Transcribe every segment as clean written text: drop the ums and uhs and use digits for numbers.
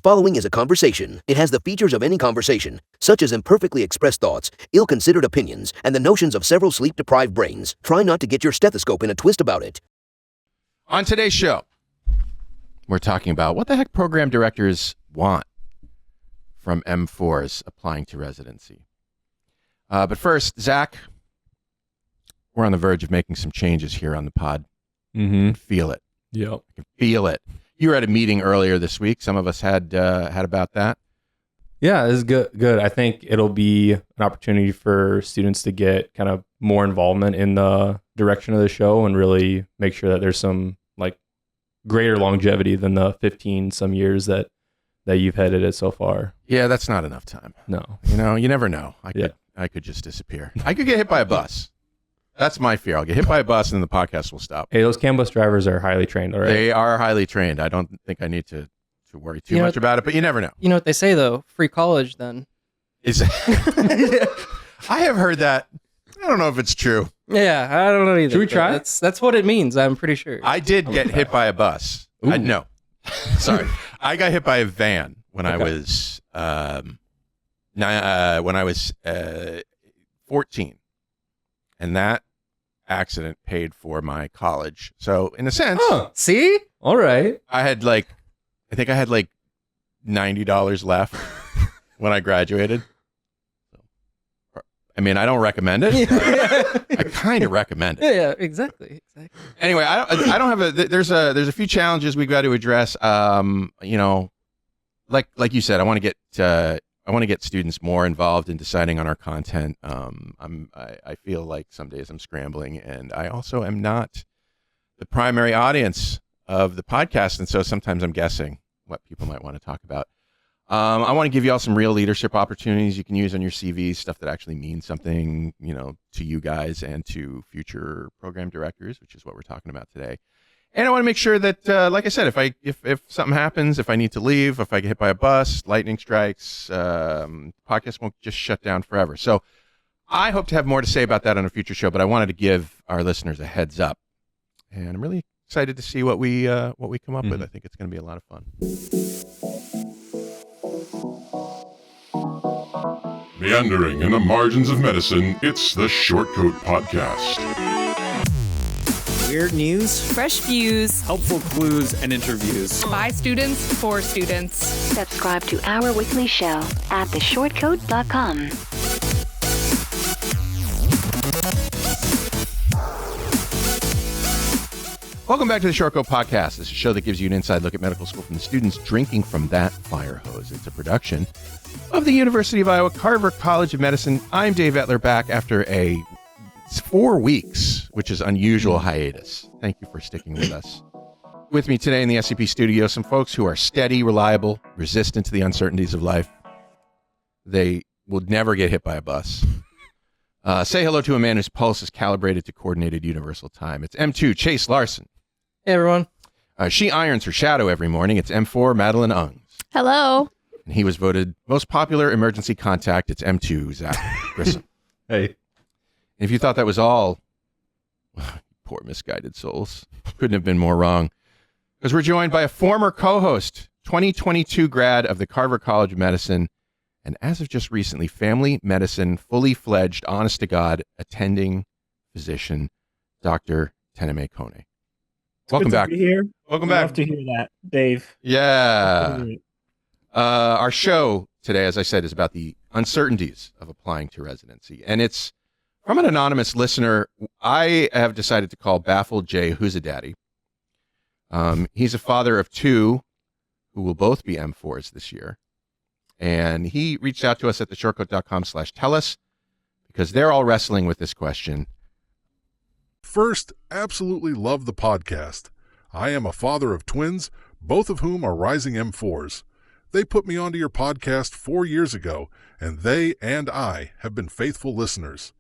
following is a conversation. It has the features of any conversation, such as imperfectly expressed thoughts, ill-considered opinions, and the notions of several sleep-deprived brains. Try not to get your stethoscope in a twist about it. On today's show, we're talking about what the heck program directors want from M4s applying to residency. But first, Zach, we're on the verge of making some changes here on the pod. Mm-hmm. Feel it. Yep. I can feel it. You were at a meeting earlier this week. Some of us had about that. Yeah, it's good. I think it'll be an opportunity for students to get kind of more involvement in the direction of the show and really make sure that there's some like greater longevity than the 15 some years that you've headed it so far. Yeah, that's not enough time. No. You know, you never know. I could just disappear. I could get hit by a bus. That's my fear. I'll get hit by a bus and then the podcast will stop. Hey, those CAN bus drivers are highly trained, all right? They are highly trained. I don't think I need to worry too much about it, but you never know. You know what they say, though? Free college, then. I have heard that. I don't know if it's true. Yeah, I don't know either. Should we try? That's what it means, I'm pretty sure. I did get hit by a bus. No. Sorry. I got hit by a van when I was 14. And that accident paid for my college. So in a sense, See? All right. I think I had like $90 left when I graduated. I mean, I don't recommend it. I kind of recommend it. Yeah, exactly. Anyway, I don't have there's a few challenges we've got to address. You know, like you said, I want to get students more involved in deciding on our content. I feel like some days I'm scrambling, and I also am not the primary audience of the podcast, and so sometimes I'm guessing what people might want to talk about. I want to give you all some real leadership opportunities you can use on your CV, stuff that actually means something, you know, to you guys and to future program directors, which is what we're talking about today. And I want to make sure that, like I said, if something happens, if I need to leave, if I get hit by a bus, lightning strikes, podcast won't just shut down forever. So I hope to have more to say about that on a future show, but I wanted to give our listeners a heads up. And I'm really excited to see what we come up with. I think it's going to be a lot of fun. Meandering in the margins of medicine, it's the Shortcoat Podcast. Weird news, fresh views, helpful clues, and interviews. By students, for students. Subscribe to our weekly show at theshortcoat.com. Welcome back to the Shortcoat Podcast. This is a show that gives you an inside look at medical school from the students drinking from that fire hose. It's a production of the University of Iowa Carver College of Medicine. I'm Dave Etler, back after a 4 weeks, which is unusual hiatus. Thank you for sticking with us. With me today in the SCP studio, some folks who are steady, reliable, resistant to the uncertainties of life. They will never get hit by a bus. Say hello to a man whose pulse is calibrated to coordinated universal time. It's M2, Chase Larsson. Hey, everyone. She irons her shadow every morning. It's M4, Madeline Ungs. Hello. And he was voted most popular emergency contact. It's M2, Zach Grissom. Hey. And if you thought that was all, poor misguided souls, couldn't have been more wrong. Because we're joined by a former co-host, 2022 grad of the Carver College of Medicine, and as of just recently, family medicine, fully fledged, honest to God, attending physician, Dr. Teneme Konne. Welcome back. Here. Welcome back. Love to hear that, Dave. Yeah. Our show today, as I said, is about the uncertainties of applying to residency. And it's from an anonymous listener I have decided to call Baffled J, Whoseadaddy. He's a father of 2 who will both be M4s this year. And he reached out to us at theshortcoat.com/tellus because they're all wrestling with this question. First, absolutely love the podcast. I am a father of twins, both of whom are rising M4s. They put me onto your podcast 4 years ago, and they and I have been faithful listeners.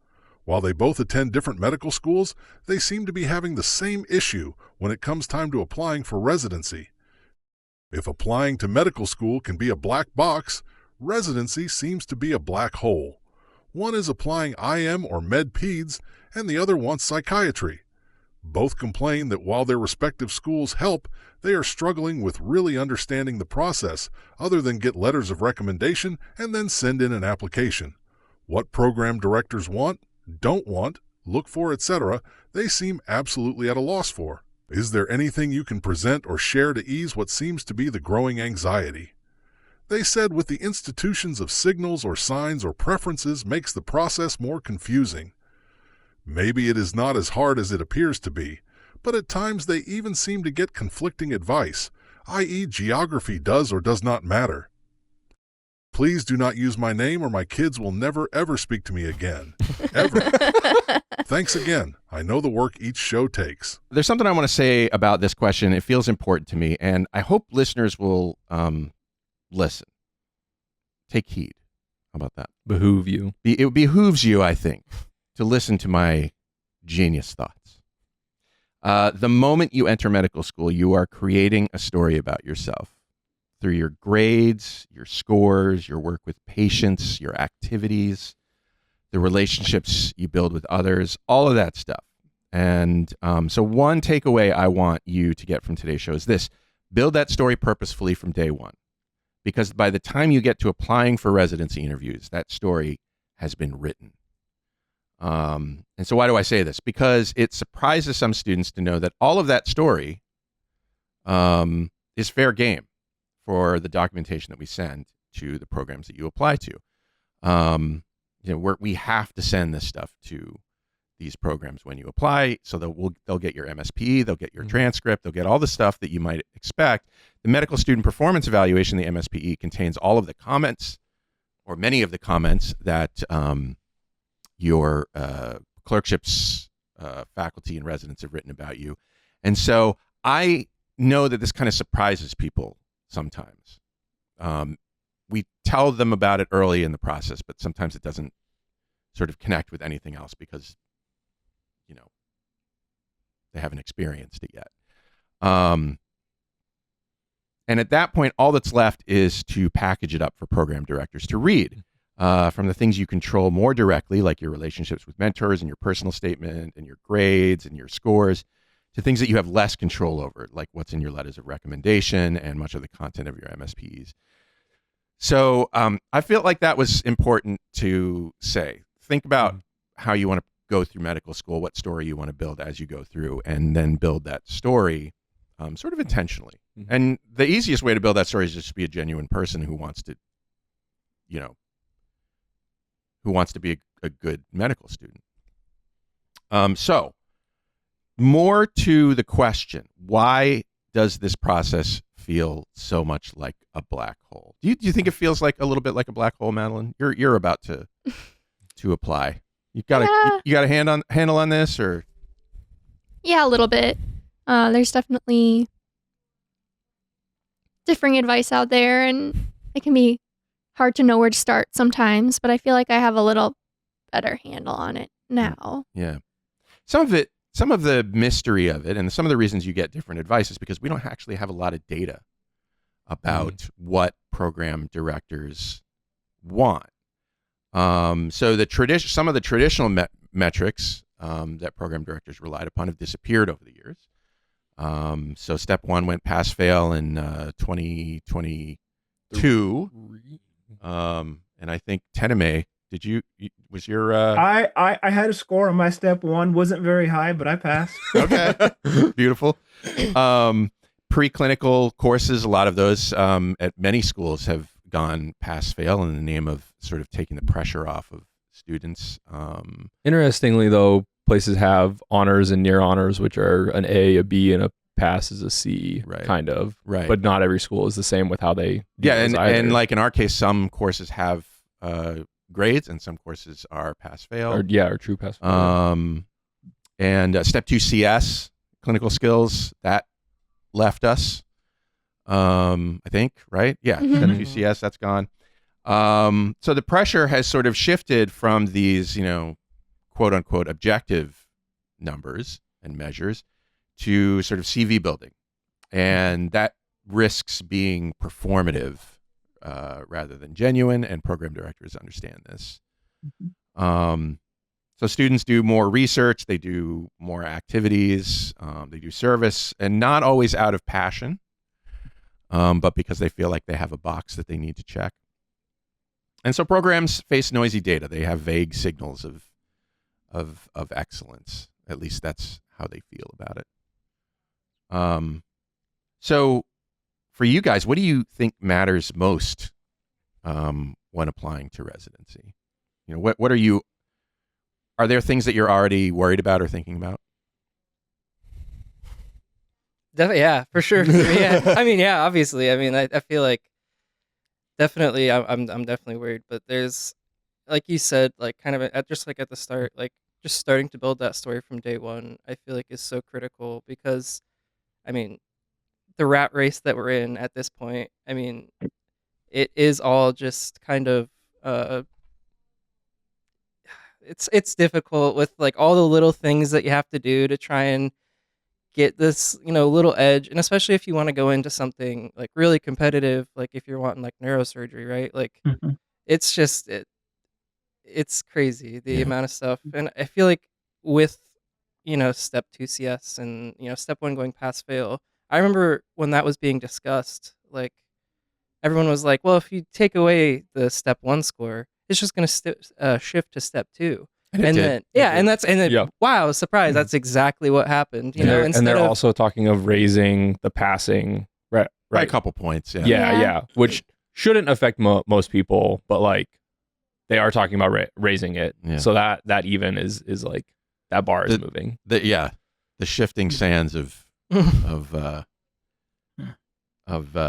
While they both attend different medical schools, they seem to be having the same issue when it comes time to applying for residency. If applying to medical school can be a black box, residency seems to be a black hole. One is applying IM or Med Peds, and the other wants psychiatry. Both complain that while their respective schools help, they are struggling with really understanding the process other than get letters of recommendation and then send in an application. What program directors want, don't want, look for, etc., they seem absolutely at a loss for. Is there anything you can present or share to ease what seems to be the growing anxiety? They said with the institutions of signals or signs or preferences makes the process more confusing. Maybe it is not as hard as it appears to be, but at times they even seem to get conflicting advice, i.e. geography does or does not matter. Please do not use my name or my kids will never ever speak to me again. Ever. Thanks again. I know the work each show takes. There's something I want to say about this question. It feels important to me, and I hope listeners will listen. Take heed. How about that? Behoove you. It behooves you, I think, to listen to my genius thoughts. The moment you enter medical school, you are creating a story about yourself through your grades, your scores, your work with patients, your activities, the relationships you build with others, all of that stuff. And so one takeaway I want you to get from today's show is this: build that story purposefully from day one. Because by the time you get to applying for residency interviews, that story has been written. And so why do I say this? Because it surprises some students to know that all of that story is fair game for the documentation that we send to the programs that you apply to. We have to send this stuff to these programs when you apply, so they'll get your MSP, they'll get your transcript, they'll get all the stuff that you might expect. The medical student performance evaluation, the MSPE, contains all of the comments, or many of the comments that your clerkships faculty and residents have written about you. And so I know that this kind of surprises people sometimes. We tell them about it early in the process, but sometimes it doesn't sort of connect with anything else because, they haven't experienced it yet. And at that point, all that's left is to package it up for program directors to read. From the things you control more directly, like your relationships with mentors and your personal statement and your grades and your scores, to things that you have less control over, like what's in your letters of recommendation and much of the content of your MSPs. So I feel like that was important to say. Think about how you want to go through medical school, what story you want to build as you go through, and then build that story sort of intentionally. Mm-hmm. And the easiest way to build that story is just to be a genuine person who wants to, be a good medical student. So more to the question, why does this process feel so much like a black hole? Do you think it feels like a little bit like a black hole, Madeline? You're about to apply. You got a handle on this, or? Yeah, a little bit. There's definitely differing advice out there, and it can be hard to know where to start sometimes, but I feel like I have a little better handle on it now. Yeah. Some of the mystery of it and some of the reasons you get different advice is because we don't actually have a lot of data about what program directors want. So some of the traditional metrics that program directors relied upon have disappeared over the years. So step one went pass fail in 2022. And I think Teneme, was your I had a score on my step one, wasn't very high, but I passed. Okay. Beautiful. Preclinical courses, a lot of those at many schools have gone pass fail in the name of sort of taking the pressure off of students. Interestingly, though, places have honors and near honors, which are an A, a B, and a pass is a C, kind of. Right. But not every school is the same with how they do and like in our case, some courses have grades and some courses are pass fail. Or true pass fail. And step 2 CS, clinical skills, that left us. I think, right? Yeah, step 2 CS, that's gone. So the pressure has sort of shifted from these, quote unquote objective numbers and measures to sort of CV building. And that risks being performative rather than genuine, and program directors understand this. So students do more research, they do more activities, they do service, and not always out of passion, but because they feel like they have a box that they need to check. And so programs face noisy data. They have vague signals of excellence. At least that's how they feel about it. So for you guys, what do you think matters most when applying to residency? You know, are there things that you're already worried about or thinking about? Definitely, yeah, for sure. Yeah, I mean, yeah, obviously. I mean, I feel like definitely, I'm definitely worried. But there's, like you said, like kind of just like at the start, like just starting to build that story from day one. I feel like is so critical because, I mean, the rat race that we're in at this point. I mean, it is all just kind of it's difficult with like all the little things that you have to do to try and get this, little edge. And especially if you want to go into something like really competitive, like if you're wanting like neurosurgery, right? Like it's just it's crazy the amount of stuff. And I feel like with step 2 CS and step 1 going pass fail, I remember when that was being discussed, like everyone was like, well, if you take away the step 1 score, it's just going to shift to step 2. And then wow, surprise, that's exactly what happened. And they're also talking of raising the passing right by a couple points. Yeah, which shouldn't affect most people, but like they are talking about raising it. So that even is like that bar is moving. The shifting sands of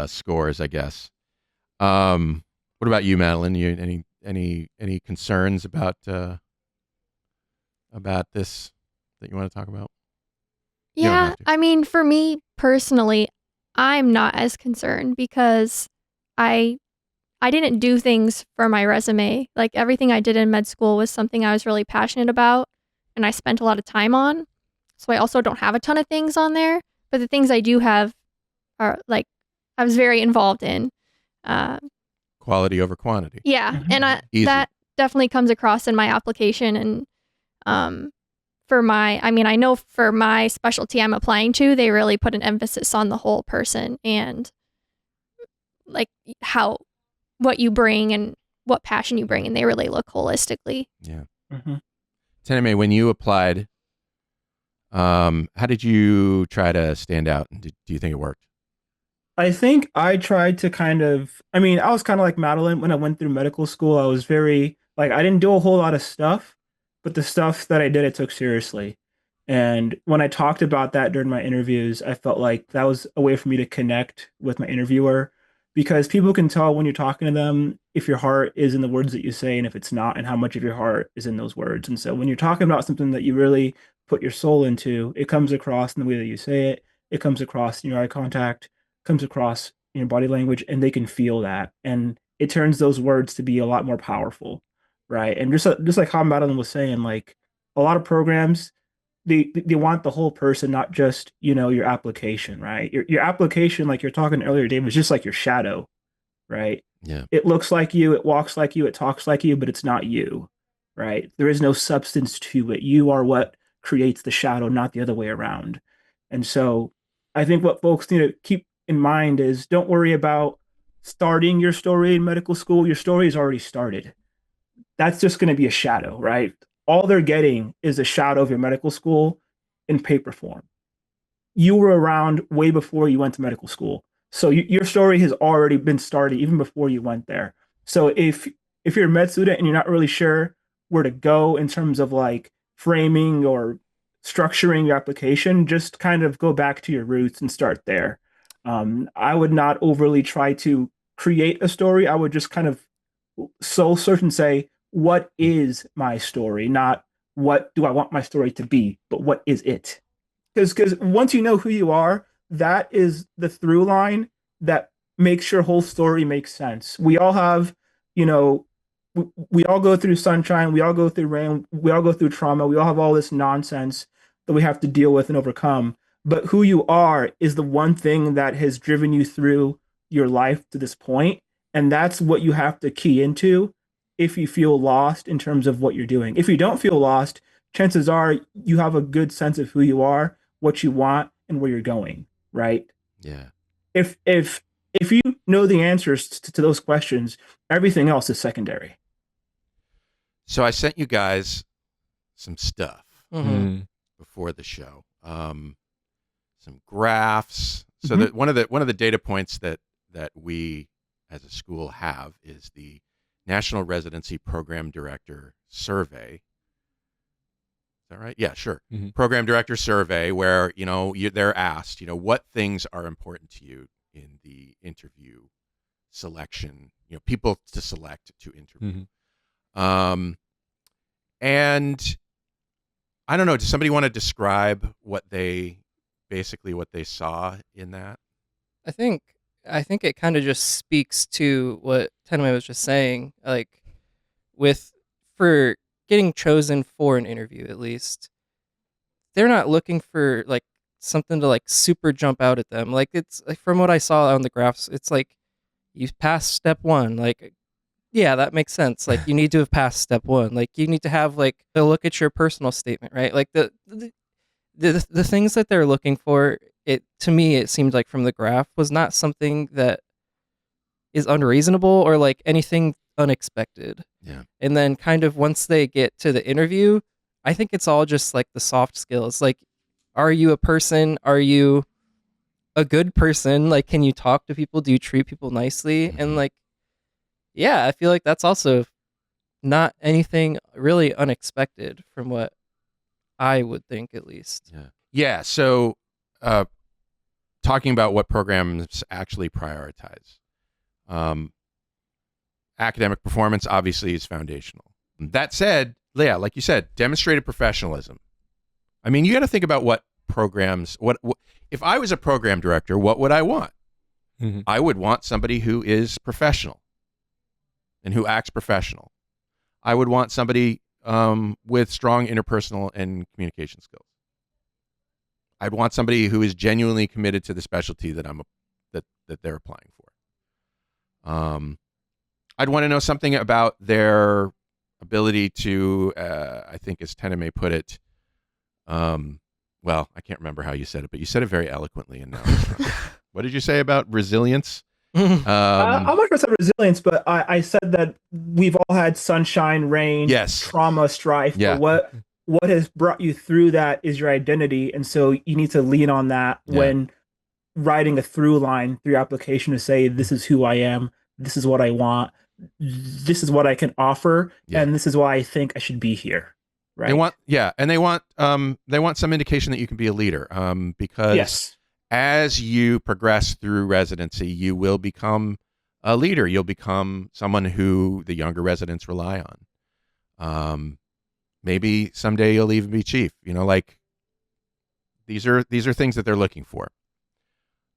scores, I guess. What about you, Madeline? You any concerns about this that you want to talk about? Yeah, I mean, for me personally, I'm not as concerned because I didn't do things for my resume. Like everything I did in med school was something I was really passionate about and I spent a lot of time on. So I also don't have a ton of things on there, but the things I do have are like I was very involved in. Quality over quantity. Yeah, and that definitely comes across in my application. And I know for my specialty I'm applying to, they really put an emphasis on the whole person and like what you bring and what passion you bring, and they really look holistically. Yeah. Teneme, when you applied, how did you try to stand out? And do you think it worked? I think I tried to I was kind of like Madeline when I went through medical school. I was very, I didn't do a whole lot of stuff, but the stuff that I did, I took seriously. And when I talked about that during my interviews, I felt like that was a way for me to connect with my interviewer because people can tell when you're talking to them if your heart is in the words that you say and if it's not, and how much of your heart is in those words. And so when you're talking about something that you really put your soul into, it comes across in the way that you say it. It comes across in your eye contact, comes across in your body language, and they can feel that. And it turns those words to be a lot more powerful, right? And just like how Madeline was saying, like a lot of programs, they want the whole person, not just, your application, right? Your application, like you're talking earlier, Dave, is just like your shadow, right? Yeah. It looks like you, it walks like you, it talks like you, but it's not you, right? There is no substance to it. You are what creates the shadow, not the other way around. And so I think what folks need to keep in mind is don't worry about starting your story in medical school. Your story is already started. That's just going to be a shadow, right? All they're getting is a shadow of your medical school in paper form. You were around way before you went to medical school. So your story has already been started even before you went there. So if you're a med student and you're not really sure where to go in terms of like framing or structuring your application, just kind of go back to your roots and start there. I would not overly try to create a story. I would just kind of soul search and say, what is my story? Not what do I want my story to be, but what is it? Because once you know who you are, that is the through line that makes your whole story make sense. We all have, we all go through sunshine, we all go through rain, we all go through trauma, we all have all this nonsense that we have to deal with and overcome. But who you are is the one thing that has driven you through your life to this point. And that's what you have to key into if you feel lost in terms of what you're doing. If you don't feel lost, chances are you have a good sense of who you are, what you want, and where you're going, right? Yeah. If you know the answers to those questions, everything else is secondary. So I sent you guys some stuff Mhm. before the show, some graphs. So that one of the data points that we as a school have is the National Residency Program Director Survey. Is that right? Yeah, sure. Program Director Survey, where they're asked, what things are important to you in the interview selection, people to select to interview. And I don't know, does somebody want to describe what they saw in that? I think it kind of just speaks to what Teneme was just saying, like for getting chosen for an interview, at least they're not looking for like something to like super jump out at them. Like it's like from what I saw on the graphs, it's like you passed step 1, like yeah, that makes sense. Like you need to have passed step 1. Like you need to have like a look at your personal statement, right? Like the things that they're looking for, to me it seemed like from the graph was not something that is unreasonable or like anything unexpected. Yeah. And then kind of once they get to the interview, I think it's all just like the soft skills. Like, are you a person? Are you a good person? Like, can you talk to people? Do you treat people nicely? And like, yeah, I feel like that's also not anything really unexpected from what I would think, at least. Yeah. So, talking about what programs actually prioritize, academic performance obviously is foundational. That said, yeah, like you said, demonstrated professionalism. I mean, you got to think about what programs. What if I was a program director? What would I want? I would want somebody who is professional and who acts professional. I would want somebody with strong interpersonal and communication skills. I'd want somebody who is genuinely committed to the specialty that that they're applying for. I'd want to know something about their ability to, I think as Teneme put it, well, I can't remember how you said it, but you said it very eloquently. And now, what did you say about resilience? I'm not sure I said resilience, but I said that we've all had sunshine, rain, trauma, strife. Yeah. But what has brought you through that is your identity. And so you need to lean on that when writing a through line through your application to say, this is who I am, this is what I want, this is what I can offer, and this is why I think I should be here. Right. They want some indication that you can be a leader. Because as you progress through residency, you will become a leader. You'll become someone who the younger residents rely on. Maybe someday you'll even be chief. Like these are things that they're looking for.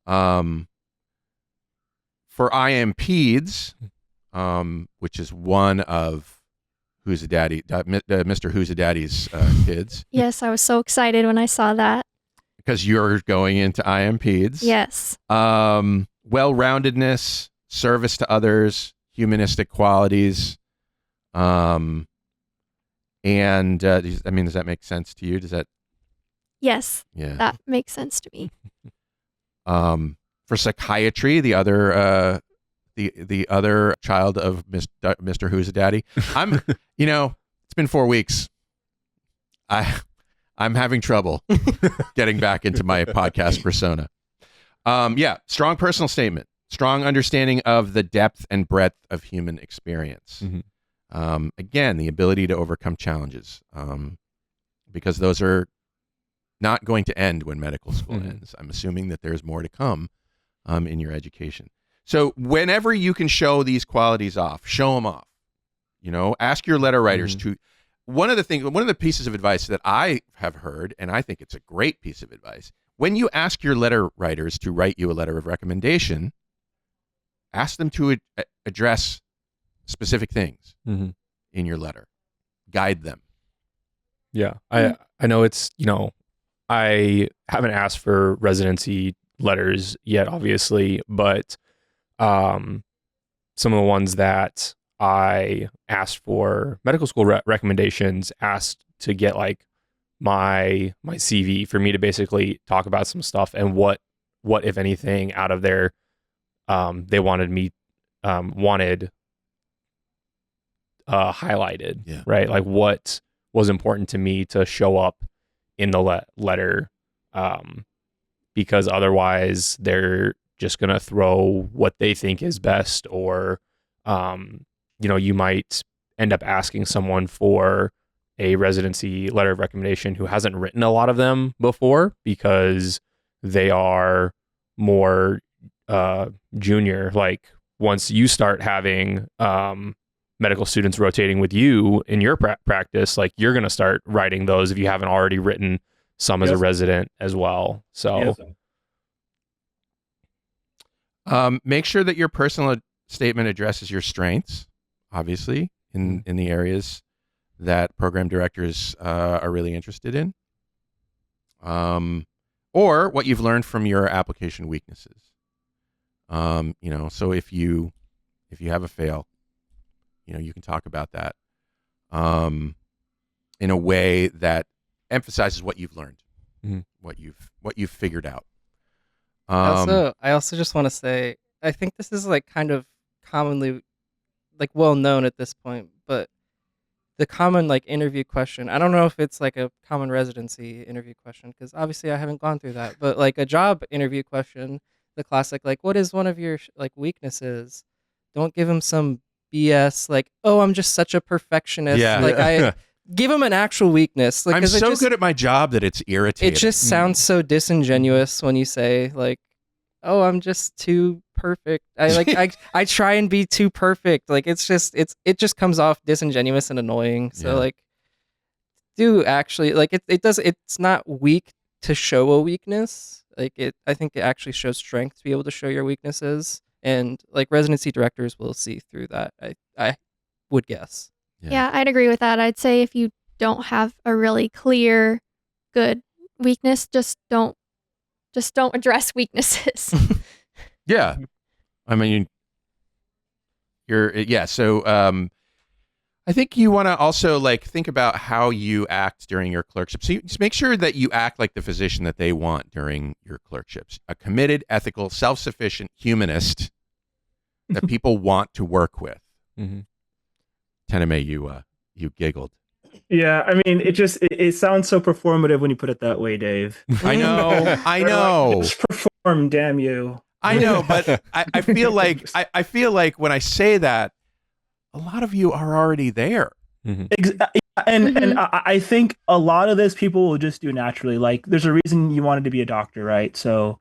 For IMPEDS, which is one of Whoseadaddy, Mr. Whoseadaddy's kids. Yes, I was so excited when I saw that. Because you're going into IMPEDS. Yes. Well-roundedness, service to others, humanistic qualities. And does that make sense to you? Does that? Yes. Yeah. That makes sense to me. For psychiatry, the other child of Mr. Whoseadaddy. It's been 4 weeks. I'm having trouble getting back into my podcast persona. Strong personal statement, strong understanding of the depth and breadth of human experience. Again, the ability to overcome challenges, because those are not going to end when medical school ends. I'm assuming that there's more to come in your education. So whenever you can show these qualities off, show them off. Ask your letter writers to. One of the pieces of advice that I have heard, and I think it's a great piece of advice, when you ask your letter writers to write you a letter of recommendation, ask them to address specific things in your letter. Guide them. Yeah. I know it's, I haven't asked for residency letters yet, obviously, but some of the ones that I asked for medical school recommendations, asked to get like my CV for me to basically talk about some stuff and what if anything out of there they wanted highlighted, right? Like what was important to me to show up in the letter, because otherwise they're just going to throw what they think is best, or, you might end up asking someone for a residency letter of recommendation who hasn't written a lot of them before because they are more junior. Like once you start having medical students rotating with you in your practice, like you're going to start writing those if you haven't already written some as a resident as well. So make sure that your personal statement addresses your strengths, obviously, in the areas that program directors are really interested in, or what you've learned from your application weaknesses. So if you have a fail, you can talk about that in a way that emphasizes what you've learned, what you've figured out. I also just want to say, I think this is like kind of commonly like well known at this point, but the common like interview question, I don't know if it's like a common residency interview question, because obviously I haven't gone through that, but like a job interview question, the classic, like, what is one of your like weaknesses? Don't give them some BS like, oh, I'm just such a perfectionist. I give them an actual weakness. Like, I'm so good at my job that it's irritating. It just sounds so disingenuous when you say like, oh, I'm just too perfect. I try and be too perfect. Like it just comes off disingenuous and annoying. So like, do actually like it's not weak to show a weakness. Like I think it actually shows strength to be able to show your weaknesses, and like residency directors will see through that. I would guess. Yeah, I'd agree with that. I'd say if you don't have a really clear, good weakness, just don't address weaknesses. Yeah. I mean, so I think you want to also like think about how you act during your clerkship. So you just make sure that you act like the physician that they want during your clerkships. A committed, ethical, self-sufficient humanist that people want to work with. Mm-hmm. Teneme, you giggled. Yeah, I mean, it sounds so performative when you put it that way, Dave. I know. Like, just perform, damn you. I know, but I feel like I feel like when I say that, a lot of you are already there. Mm-hmm. And I think a lot of this people will just do naturally. Like, there's a reason you wanted to be a doctor, right? So,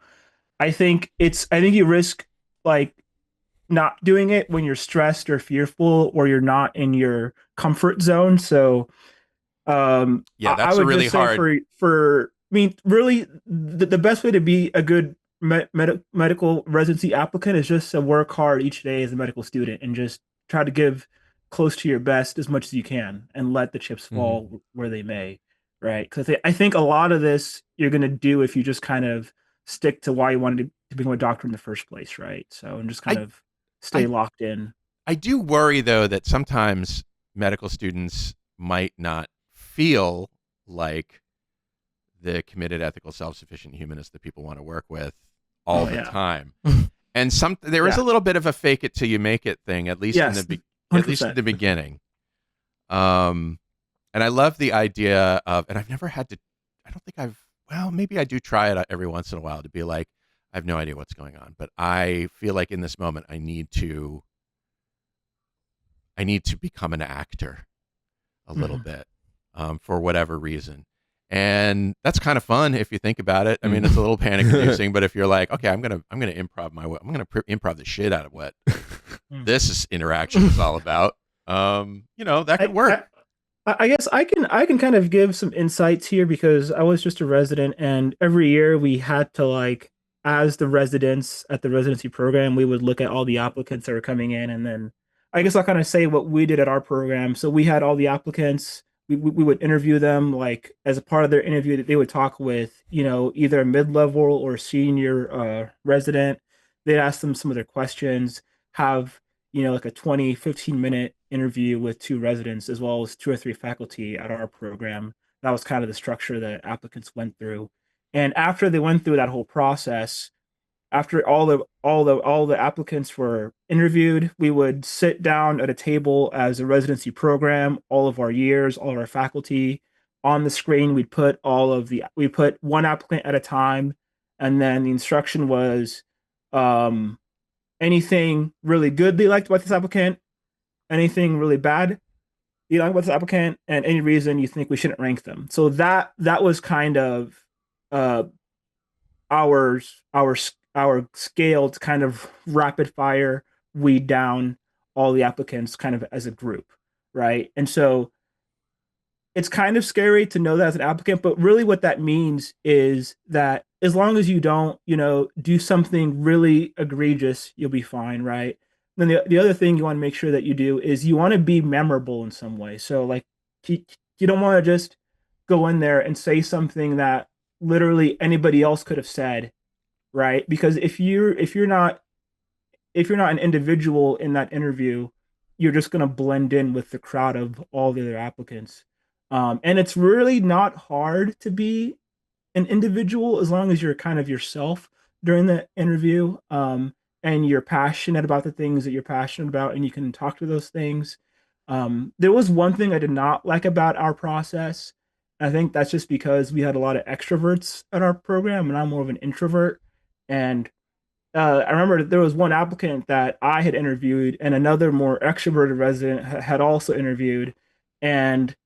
I think you risk like not doing it when you're stressed or fearful or you're not in your comfort zone. So, that's I would really just say hard. I mean, really, the best way to be a good medical residency applicant is just to work hard each day as a medical student and just try to give close to your best as much as you can and let the chips fall where they may, right? Because I think a lot of this you're going to do if you just kind of stick to why you wanted to become a doctor in the first place, right? So, and just kind of stay locked in. I do worry, though, that sometimes medical students might not feel like the committed, ethical, self-sufficient humanist that people want to work with all the time. And there is a little bit of a fake it till you make it thing, at least in the beginning. And I love the idea of, and I've never had to, maybe I do try it every once in a while to be like, I have no idea what's going on, but I feel like in this moment I need to become an actor a little bit, for whatever reason. And that's kind of fun if you think about it. I mean, it's a little panic inducing, but if you're like, okay, I'm going to improv improv the shit out of what this interaction is all about. That could work. I guess I can kind of give some insights here because I was just a resident, and every year we had to, like, as the residents at the residency program, we would look at all the applicants that were coming in, and then I guess I'll kind of say what we did at our program. So we had all the applicants. We would interview them, like, as a part of their interview that they would talk with, either a mid-level or senior resident. They'd ask them some of their questions, have like a 15-minute interview with 2 residents as well as 2 or 3 faculty at our program. That was kind of the structure that applicants went through. And after they went through that whole process, after all the applicants were interviewed, we would sit down at a table as a residency program, all of our years, all of our faculty. On the screen, we put one applicant at a time, and then the instruction was anything really good they liked about this applicant, anything really bad you like about this applicant, and any reason you think we shouldn't rank them. So that was kind of our scaled kind of rapid fire weed down all the applicants kind of as a group, right? And so it's kind of scary to know that as an applicant, but really what that means is that as long as you don't, do something really egregious, you'll be fine, right? Then the other thing you want to make sure that you do is you want to be memorable in some way. So like you don't want to just go in there and say something that literally anybody else could have said, right? Because if you're not an individual in that interview, you're just going to blend in with the crowd of all the other applicants. And it's really not hard to be an individual as long as you're kind of yourself during the interview, and you're passionate about the things that you're passionate about, and you can talk to those things. There was one thing I did not like about our process. I think that's just because we had a lot of extroverts at our program, and I'm more of an introvert. And I remember there was one applicant that I had interviewed, and another more extroverted resident had also interviewed. And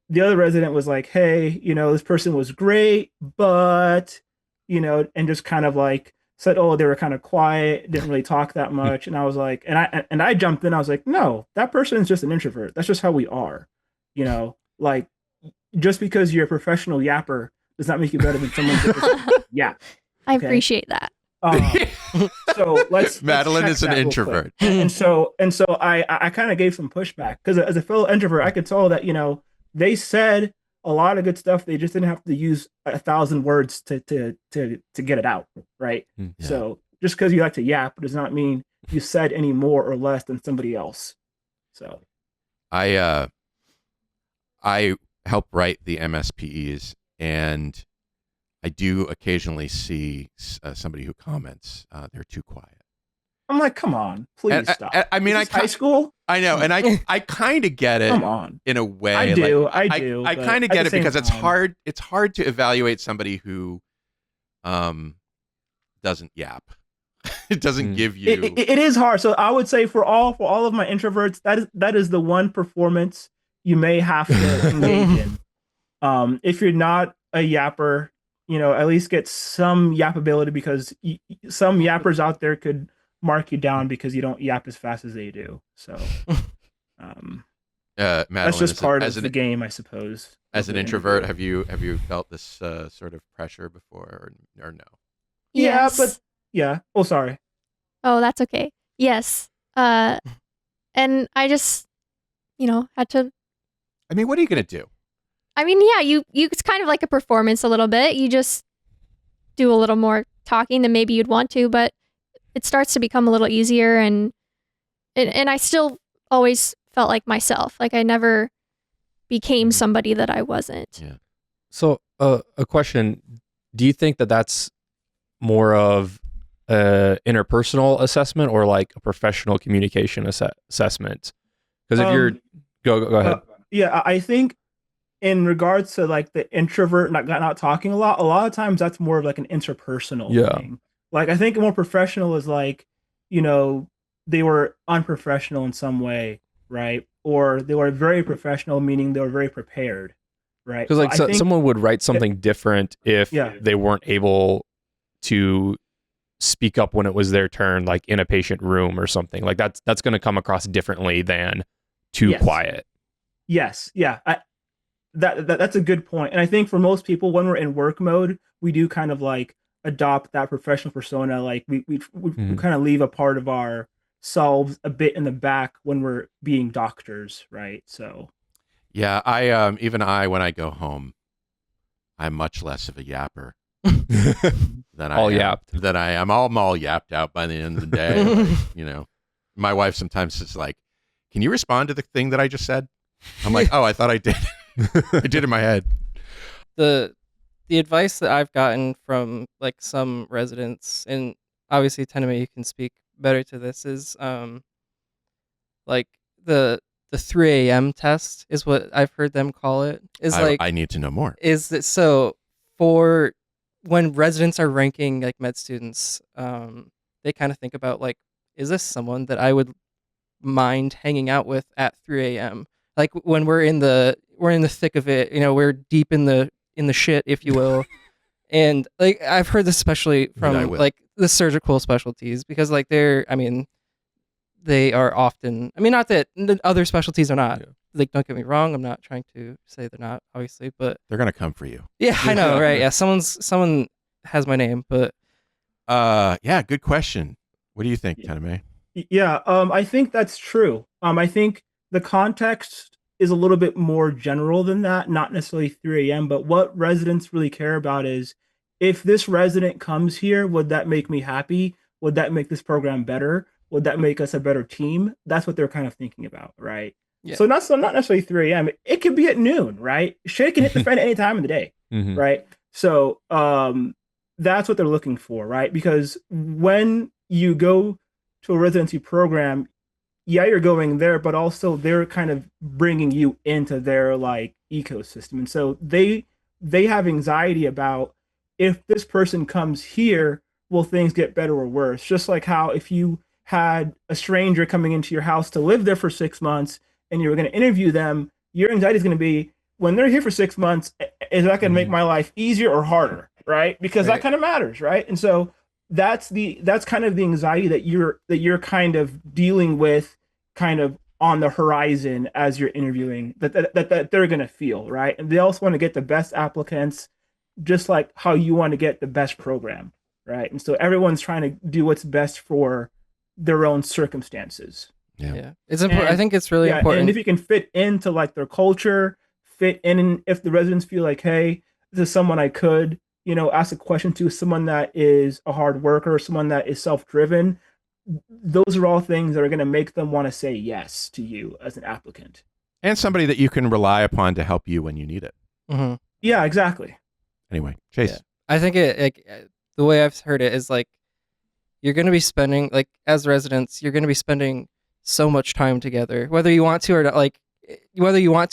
the other resident was like, hey, this person was great, but, and just kind of like said, oh, they were kind of quiet, didn't really talk that much. And I was like, and I jumped in, I was like, no, that person is just an introvert. That's just how we are. Like just because you're a professional yapper does not make you better than someone that yeah. I appreciate that. So Madeline let's is an introvert. And so I kind of gave some pushback because as a fellow introvert, I could tell that, they said a lot of good stuff. They just didn't have to use 1,000 words to get it out, right? Yeah. So just because you like to yap does not mean you said any more or less than somebody else. So I help write the MSPEs, and I do occasionally see somebody who comments they're too quiet. I'm like, come on, please stop. I mean, high school. I know, and I kind of get it. Come on. In a way, I do. I kind of get it because it's hard. It's hard to evaluate somebody who, doesn't yap. It doesn't give you. It is hard. So I would say for all of my introverts, that is the one performance you may have to engage in. If you're not a yapper, at least get some yappability, because some yappers out there could mark you down because you don't yap as fast as they do. So Madeline, that's just part of the game, I suppose. As an introvert, have you felt this sort of pressure before, or no? Yes. Yeah, but yeah. Oh, sorry. Oh, that's okay. Yes. And I just, had to. I mean, what are you gonna do? I mean, yeah, it's kind of like a performance a little bit. You just do a little more talking than maybe you'd want to, but it starts to become a little easier, and I still always felt like myself. Like I never became somebody that I wasn't. Yeah. So a question, do you think that that's more of a interpersonal assessment or like a professional communication assessment? Because if you're go ahead. Yeah, I think in regards to like the introvert not talking a lot of times that's more of like an interpersonal thing. Like I think more professional is like, they were unprofessional in some way, right? Or they were very professional, meaning they were very prepared, right? Because like someone would write something different if they weren't able to speak up when it was their turn, like in a patient room or something. Like that's going to come across differently than too quiet. Yes, yeah. That's a good point. And I think for most people, when we're in work mode, we do kind of like adopt that professional persona. Like we kind of leave a part of ourselves a bit in the back when we're being doctors, right? So yeah, when I go home, I'm much less of a yapper than all yapped. I'm all yapped out by the end of the day. Like, my wife sometimes is like, "Can you respond to the thing that I just said?" I'm like, "Oh, I thought I did. I did in my head." The advice that I've gotten from like some residents, and obviously Teneme, you can speak better to this, is like the 3 a.m. test is what I've heard them call it. Is I need to know more. Is that so? For when residents are ranking like med students, they kind of think about like, is this someone that I would mind hanging out with at 3 a.m.? Like when we're in the thick of it, we're deep in the shit, if you will. And like I've heard this especially from like the surgical specialties, because like they are often, not that the other specialties are not. Like, don't get me wrong, I'm not trying to say they're not, obviously, but they're gonna come for you. Yeah, I know, right? Yeah, someone has my name, but yeah, good question. What do you think, Teneme? Yeah, I think that's true. I think the context is a little bit more general than that, not necessarily 3 a.m., but what residents really care about is, if this resident comes here, would that make me happy? Would that make this program better? Would that make us a better team? That's what they're kind of thinking about, right? Yeah. So not necessarily 3 a.m. It could be at noon, right? Shit can hit the fan at any time of the day, right? So that's what they're looking for, right? Because when you go to a residency program, yeah, you're going there, but also they're kind of bringing you into their like ecosystem, and so they have anxiety about, if this person comes here, will things get better or worse? Just like how if you had a stranger coming into your house to live there for 6 months and you were going to interview them, your anxiety is going to be, when they're here for 6 months, is that going to make my life easier or harder, right? Because that kind of matters, right? And so that's kind of the anxiety that you're kind of dealing with, kind of on the horizon as you're interviewing, that they're going to feel, right? And they also want to get the best applicants, just like how you want to get the best program, right? And so everyone's trying to do what's best for their own circumstances. Yeah. It's important. I think it's really important. And if you can fit into like their culture, fit in, and if the residents feel like, hey, this is someone I could, ask a question to, someone that is a hard worker, someone that is self-driven, those are all things that are going to make them want to say yes to you as an applicant. And somebody that you can rely upon to help you when you need it. Mm-hmm. Yeah, exactly. Anyway, Chase. Yeah. I think the way I've heard it is like, you're going to be spending, like, as residents, you're going to be spending so much time together, whether you want to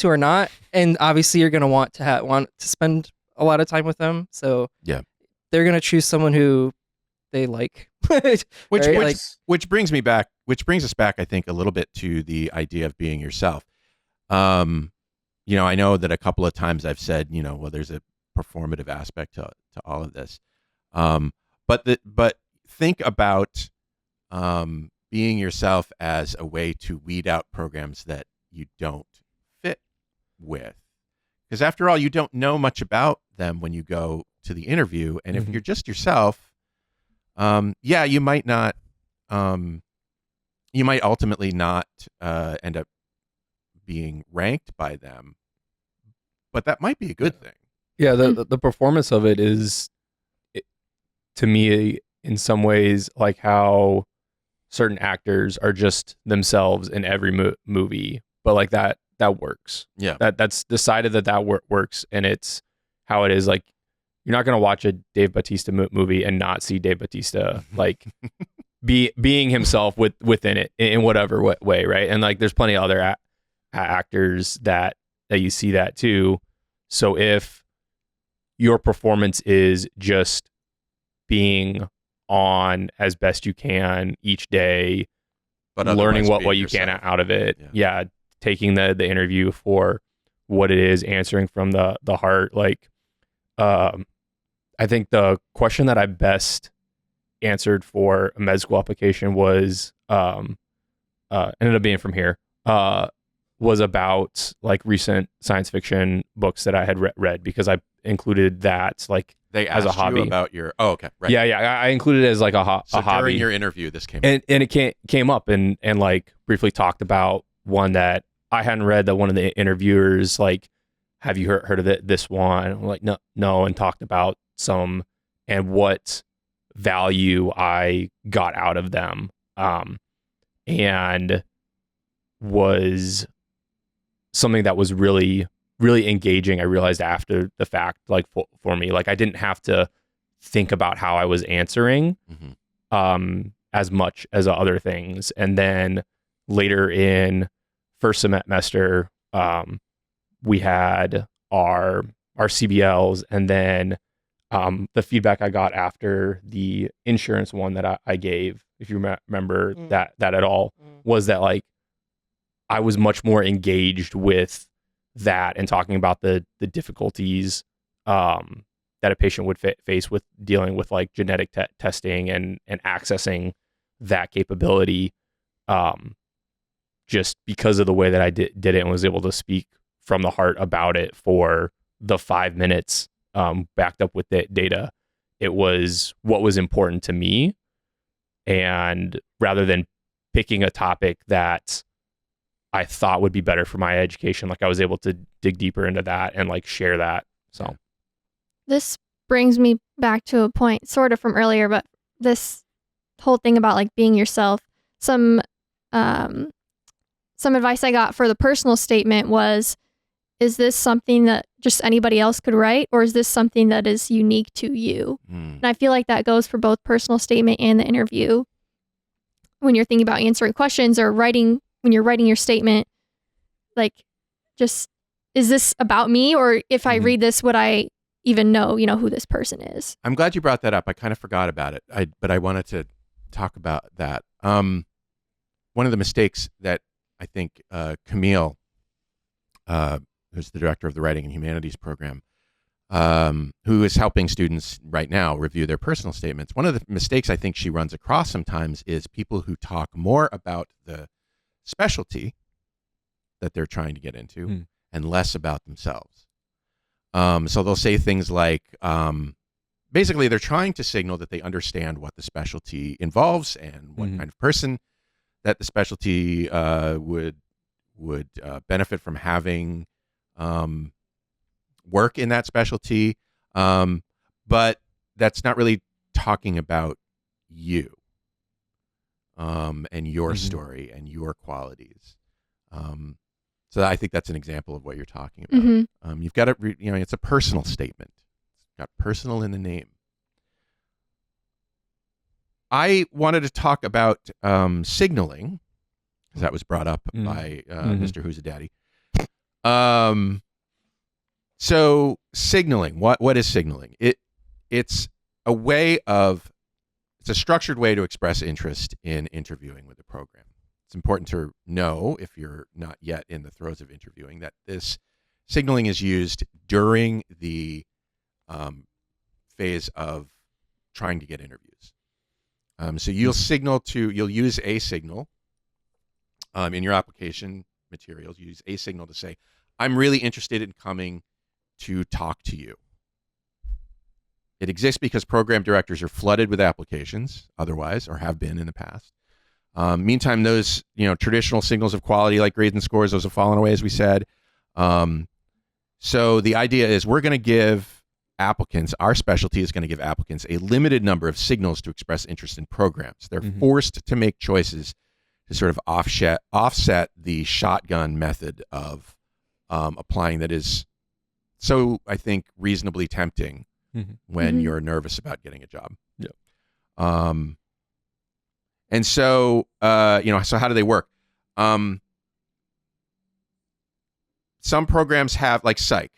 or not, and obviously you're going to want to spend a lot of time with them. So yeah, they're going to choose someone who they like. which brings us back, I think, a little bit to the idea of being yourself. I know that a couple of times I've said, well, there's a performative aspect to all of this. But think about being yourself as a way to weed out programs that you don't fit with. Because after all, you don't know much about them when you go to the interview. And if you're just yourself, you might not, you might ultimately not end up being ranked by them, but that might be a good thing. Yeah, the performance of it is, to me, in some ways, like how certain actors are just themselves in every movie, but like that works. Yeah, that's decided that works, and it's how it is. Like, you're not gonna watch a Dave Bautista movie and not see Dave Bautista like being himself within it in whatever way, right? And like, there's plenty of other actors that you see that too. So if your performance is just being on as best you can each day, but learning what you can out of it, taking the interview for what it is, answering from the heart. Like, I think the question that I best answered for a med school application was ended up being from here, was about like recent science fiction books that I had read, because I included that like they as a hobby. You about your right. Yeah, I included it as like a hobby. During your interview, this came up. And it came up and like briefly talked about one that I hadn't read, that one of the interviewers like, have you heard of this one? I'm like, no, and talked about some and what value I got out of them. and was something that was really, really engaging. I realized after the fact, like for me, like I didn't have to think about how I was answering as much as other things. And then later in first semester, we had our CBLs, and then the feedback I got after the insurance one that I gave, if you remember that at all, was that like I was much more engaged with that and talking about the difficulties that a patient would face with dealing with like genetic testing and accessing that capability, just because of the way that I did it and was able to speak from the heart about it for the 5 minutes, backed up with the data. It was what was important to me. And rather than picking a topic that I thought would be better for my education, like I was able to dig deeper into that and like share that. So this brings me back to a point sort of from earlier, but this whole thing about like being yourself. Some advice I got for the personal statement was, is this something that just anybody else could write, or is this something that is unique to you? And I feel like that goes for both personal statement and the interview. When you're thinking about answering questions or writing, when you're writing your statement, like, just, is this about me? Or if I read this, would I even know, who this person is? I'm glad you brought that up. I kind of forgot about it, but I wanted to talk about that. One of the mistakes that I think Camille, who's the director of the Writing and Humanities program, who is helping students right now review their personal statements. One of the mistakes I think she runs across sometimes is people who talk more about the specialty that they're trying to get into and less about themselves. So they'll say things like, basically they're trying to signal that they understand what the specialty involves and what kind of person that the specialty would benefit from having work in that specialty, but that's not really talking about you and your story and your qualities. So I think that's an example of what you're talking about. You've got to, it's a personal statement. It's got personal in the name. I wanted to talk about signaling, because that was brought up by Mr. Whoseadaddy. So signaling, what is signaling? It's a structured way to express interest in interviewing with the program. It's important to know, if you're not yet in the throes of interviewing, that this signaling is used during the phase of trying to get interviews. So you'll use a signal in your application materials. You use a signal to say, I'm really interested in coming to talk to you. It exists because program directors are flooded with applications otherwise, or have been in the past. Meantime, those traditional signals of quality like grades and scores, those have fallen away, as we said. So the idea is we're going to give applicants, our specialty is going to give applicants a limited number of signals to express interest in programs. They're forced to make choices to sort of offset the shotgun method of applying that is so, I think, reasonably tempting when you're nervous about getting a job. Yeah. And so, so how do they work? Some programs have, like Psych,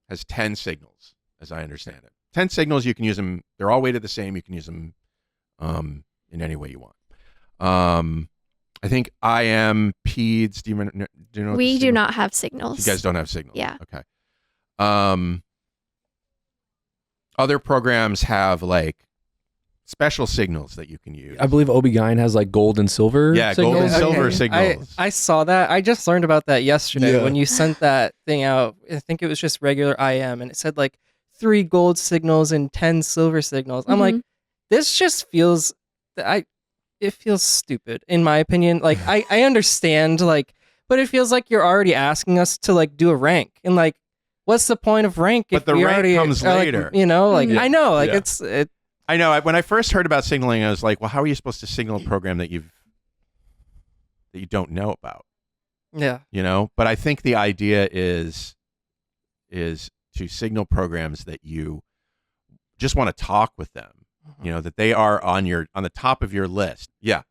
has 10 signals, as I understand it. 10 signals, you can use them. They're all weighted the same. You can use them in any way you want. I think IM, PEDS, do you know? We do not have signals. You guys don't have signals? Yeah. Okay. Other programs have like special signals that you can use. I believe OB-GYN has like gold and silver signals. Gold and silver signals. I saw that. I just learned about that yesterday when you sent that thing out. I think it was just regular IM, and it said like 3 gold signals and 10 silver signals. I'm like, this just feels it feels stupid in my opinion. Like I understand, like, but it feels like you're already asking us to like do a rank, and like, what's the point of rank? But the rank comes later. Like, I know, like I know. When I first heard about signaling, I was like, well, how are you supposed to signal a program that you've that you don't know about. Yeah. But I think the idea is to signal programs that you just want to talk with them, that they are on the top of your list. Yeah.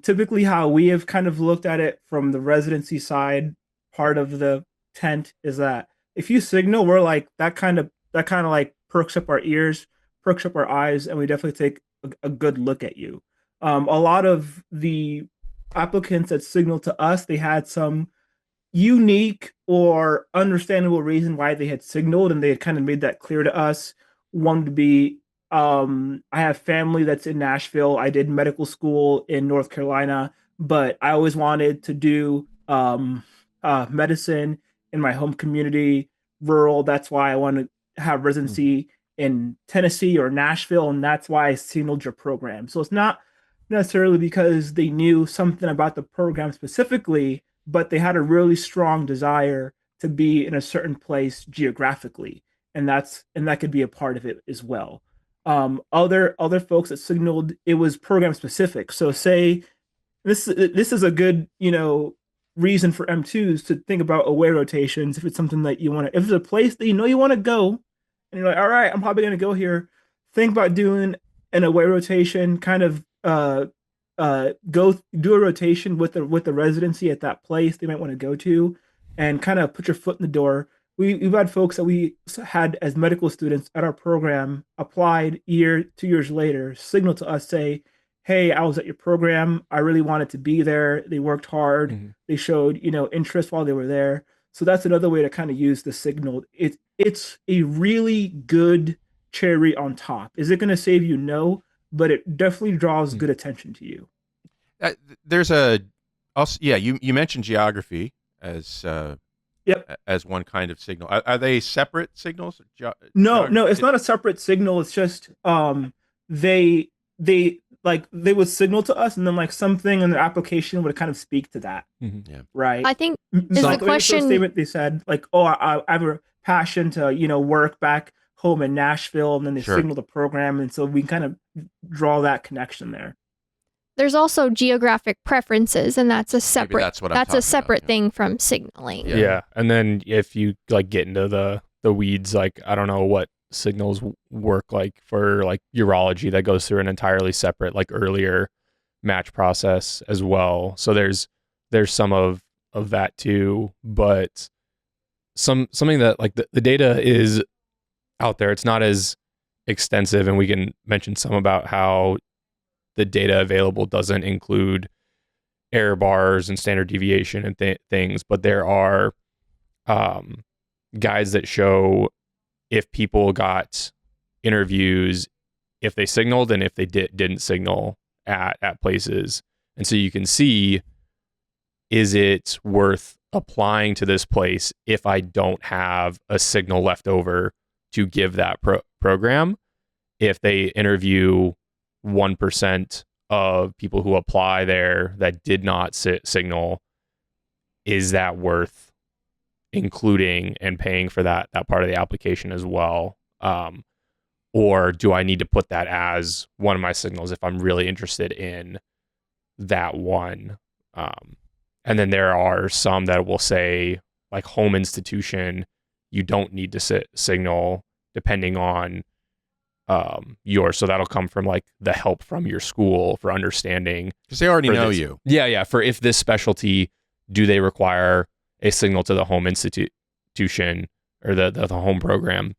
Typically how we have kind of looked at it from the residency side, part of the tent is that if you signal, we're like that kind of like perks up our ears, perks up our eyes, and we definitely take a good look at you. A lot of the applicants that signaled to us, they had some unique or understandable reason why they had signaled, and they had kind of made that clear to us. One would be, I have family that's in Nashville. I did medical school in North Carolina, but I always wanted to do medicine in my home community, rural. That's why I want to have residency in Tennessee or Nashville, and that's why I signaled your program. So it's not necessarily because they knew something about the program specifically, but they had a really strong desire to be in a certain place geographically, and that could be a part of it as well. Other folks that signaled, it was program specific. So say this is a good reason for M2s to think about away rotations. If it's something that you want to, if it's a place that you want to go, and you're like, all right, I'm probably going to go here. Think about doing an away rotation, kind of go do a rotation with the residency at that place they might want to go to, and kind of put your foot in the door. We've had folks that we had as medical students at our program applied 2 years later, signal to us, say, hey, I was at your program. I really wanted to be there. They worked hard. Mm-hmm. They showed, interest while they were there. So that's another way to kind of use the signal. It's a really good cherry on top. Is it going to save you? No, but it definitely draws good attention to you. You mentioned geography as as one kind of signal. Are they separate signals? No, it's not a separate signal. It's just they would signal to us, and then like something in the application would kind of speak to that. Mm-hmm. Yeah. Right. I think is the question statement they said like, oh, I have a passion to work back home in Nashville, and then they signal the program, and so we kind of draw that connection there. There's also geographic preferences, and that's a separate thing from signaling. Yeah. And then if you like get into the weeds, like I don't know what signals work like for like urology, that goes through an entirely separate like earlier match process as well. So there's some of that too, but something that like the data is out there. It's not as extensive, and we can mention some about how the data available doesn't include error bars and standard deviation and things, but there are guides that show if people got interviews, if they signaled and if they didn't signal at places. And so you can see, is it worth applying to this place if I don't have a signal left over to give that program? If they interview 1% of people who apply there that did not signal, is that worth including and paying for that part of the application as well? Or do I need to put that as one of my signals if I'm really interested in that one? And then there are some that will say, like home institution, you don't need to signal depending on so that'll come from like the help from your school for understanding, because they already know you. Yeah. For if this specialty, do they require a signal to the home institution or the home program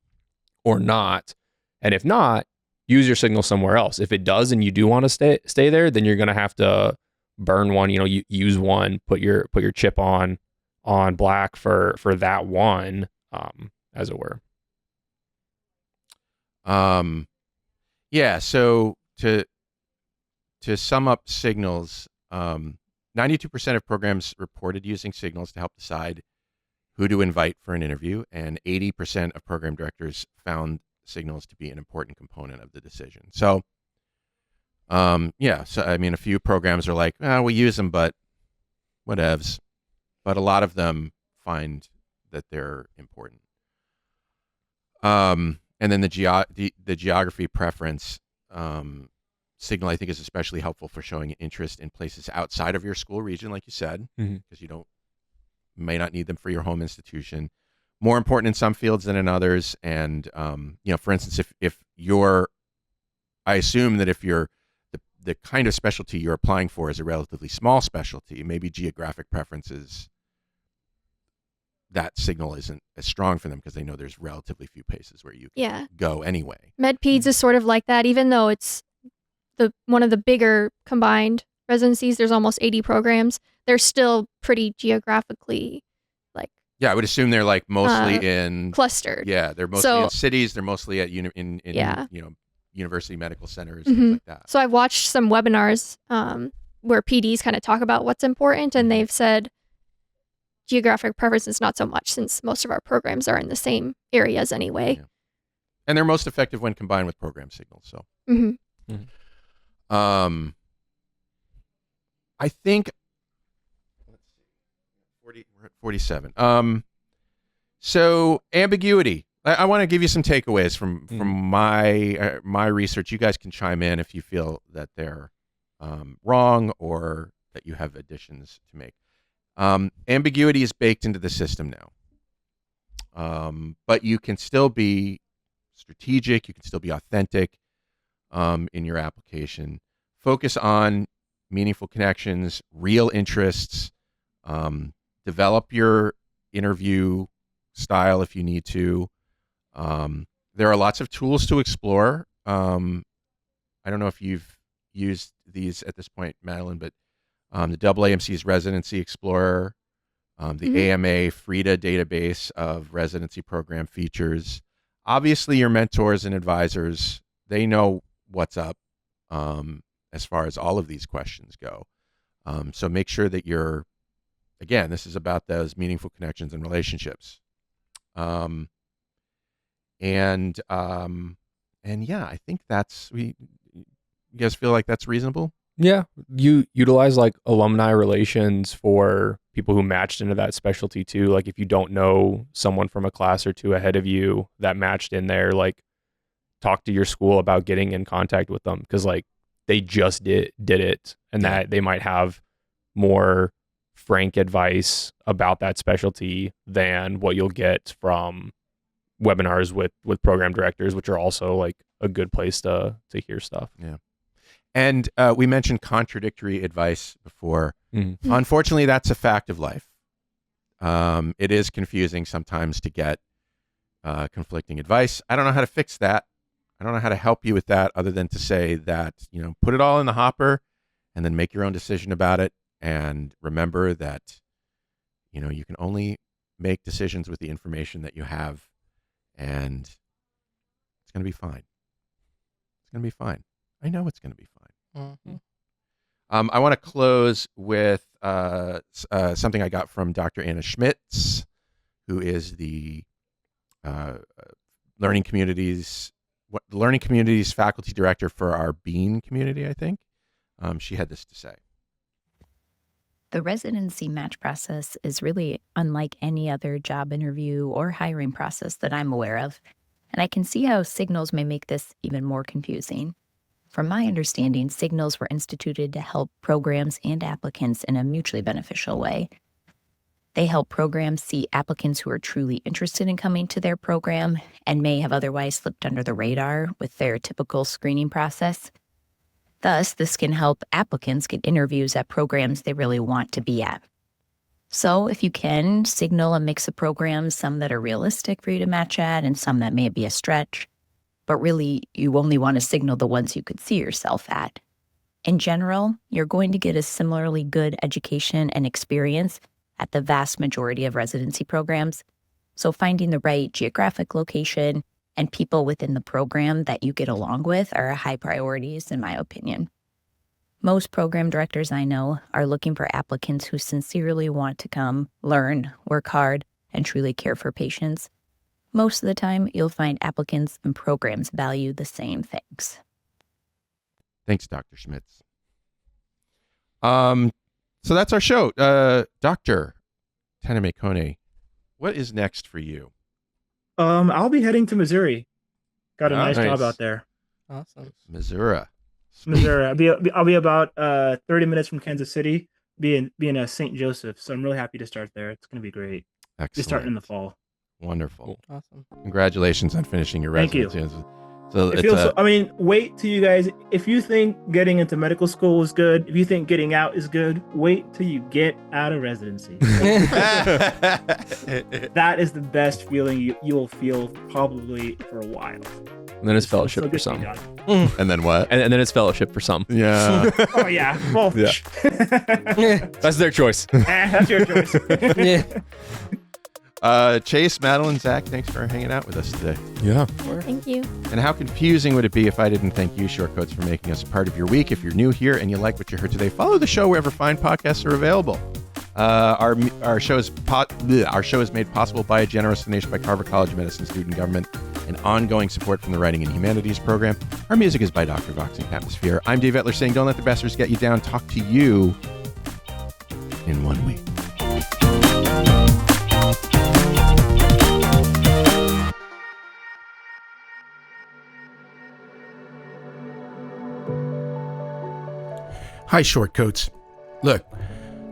or not? And if not, use your signal somewhere else. If it does and you do want to stay there, then you're going to have to burn one. You use one, put your chip on black for that one, as it were. So to sum up signals, 92% of programs reported using signals to help decide who to invite for an interview, and 80% of program directors found signals to be an important component of the decision. So, a few programs are like, we use them, but whatevs. But a lot of them find that they're important. And then the geography preference, Signal, I think, is especially helpful for showing interest in places outside of your school region, like you said, because you may not need them for your home institution. More important in some fields than in others. And, for instance, if you're, I assume that if you're the kind of specialty you're applying for is a relatively small specialty, maybe geographic preferences, that signal isn't as strong for them because they know there's relatively few places where you can go anyway. MedPeds is sort of like that, even though it's one of the bigger combined residencies. There's almost 80 programs. They're still pretty geographically I would assume they're like mostly in clustered. Yeah, they're mostly in cities. They're mostly at university medical centers, things like that. So I've watched some webinars where PDs kind of talk about what's important, and they've said geographic preferences not so much, since most of our programs are in the same areas anyway. Yeah. And they're most effective when combined with program signals. So, I think. We're at 47. So ambiguity. I want to give you some takeaways from my research. You guys can chime in if you feel that they're wrong or that you have additions to make. Ambiguity is baked into the system now, but you can still be strategic. You can still be authentic in your application. Focus on meaningful connections, real interests. Develop your interview style if you need to. There are lots of tools to explore. I don't know if you've used these at this point, Madeline, but the AAMC's Residency Explorer, the AMA FRIDA database of residency program features. Obviously, your mentors and advisors, they know what's up as far as all of these questions go. So make sure that again, this is about those meaningful connections and relationships. I think you guys feel like that's reasonable? Yeah. You utilize like alumni relations for people who matched into that specialty too. Like if you don't know someone from a class or two ahead of you that matched in there, like talk to your school about getting in contact with them. Cause like they just did it, and that they might have more frank advice about that specialty than what you'll get from webinars with program directors, which are also like a good place to hear stuff. Yeah. And we mentioned contradictory advice before. Unfortunately, that's a fact of life. It is confusing sometimes to get conflicting advice. I don't know how to fix that. I don't know how to help you with that other than to say that, put it all in the hopper and then make your own decision about it. And remember that, you can only make decisions with the information that you have, and it's going to be fine. It's going to be fine. I know it's going to be fine. I want to close with something I got from Dr. Anna Schmitz, who is the Learning Communities faculty director for our Bean community, I think. She had this to say. The residency match process is really unlike any other job interview or hiring process that I'm aware of, and I can see how signals may make this even more confusing. From my understanding, signals were instituted to help programs and applicants in a mutually beneficial way. They help programs see applicants who are truly interested in coming to their program and may have otherwise slipped under the radar with their typical screening process. Thus, this can help applicants get interviews at programs they really want to be at. So, if you can, signal a mix of programs, some that are realistic for you to match at and some that may be a stretch. But really, you only want to signal the ones you could see yourself at. In general, you're going to get a similarly good education and experience at the vast majority of residency programs. So finding the right geographic location and people within the program that you get along with are high priorities, in my opinion. Most program directors I know are looking for applicants who sincerely want to come, learn, work hard, and truly care for patients. Most of the time, you'll find applicants and programs value the same things. Thanks, Dr. Schmitz. So that's our show. Dr. Teneme Konne, what is next for you? I'll be heading to Missouri. Got a nice job out there. Awesome. Missouri. Missouri. I'll be about 30 minutes from Kansas City, being St. Joseph. So I'm really happy to start there. It's going to be great. Excellent. Just starting in the fall. Wonderful. Awesome. Congratulations on finishing your Thank you. residency. So It feels wait till you guys, if you think getting into medical school is good, if you think getting out is good, wait till you get out of residency. That is the best feeling you will feel probably for a while. And then it's fellowship for some. And then what? And then it's fellowship for some. Yeah. Oh, yeah. Well, yeah. That's their choice. That's your choice. Yeah. Chase, Madeline, Zach, thanks for hanging out with us today. Yeah. Thank you. And how confusing would it be if I didn't thank you, Shortcoats, for making us a part of your week? If you're new here and you like what you heard today, follow the show wherever fine podcasts are available. Our show is made possible by a generous donation by Carver College of Medicine student government and ongoing support from the Writing and Humanities program. Our music is by Dr. Vox and Atmosphere. I'm Dave Etler saying, don't let the bastards get you down. Talk to you in 1 week. Hi, Shortcoats. Look,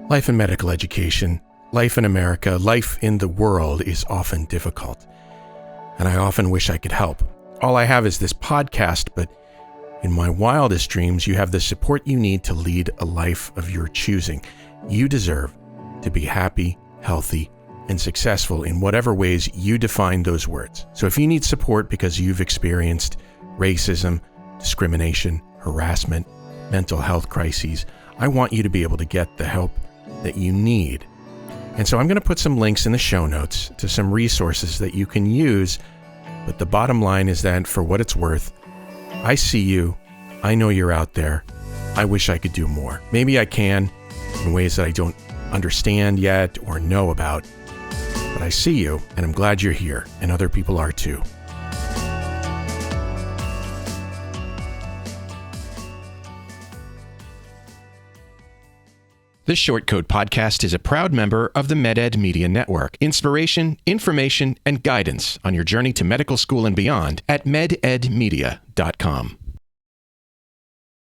life in medical education, life in America, life in the world is often difficult. And I often wish I could help. All I have is this podcast, but in my wildest dreams, you have the support you need to lead a life of your choosing. You deserve to be happy, healthy, and successful in whatever ways you define those words. So if you need support because you've experienced racism, discrimination, harassment, mental health crises, I want you to be able to get the help that you need. And so I'm going to put some links in the show notes to some resources that you can use. But the bottom line is that for what it's worth, I see you. I know you're out there. I wish I could do more. Maybe I can in ways that I don't understand yet or know about. But I see you, and I'm glad you're here, and other people are too. This Shortcode podcast is a proud member of the MedEd Media Network. Inspiration, information, and guidance on your journey to medical school and beyond at mededmedia.com.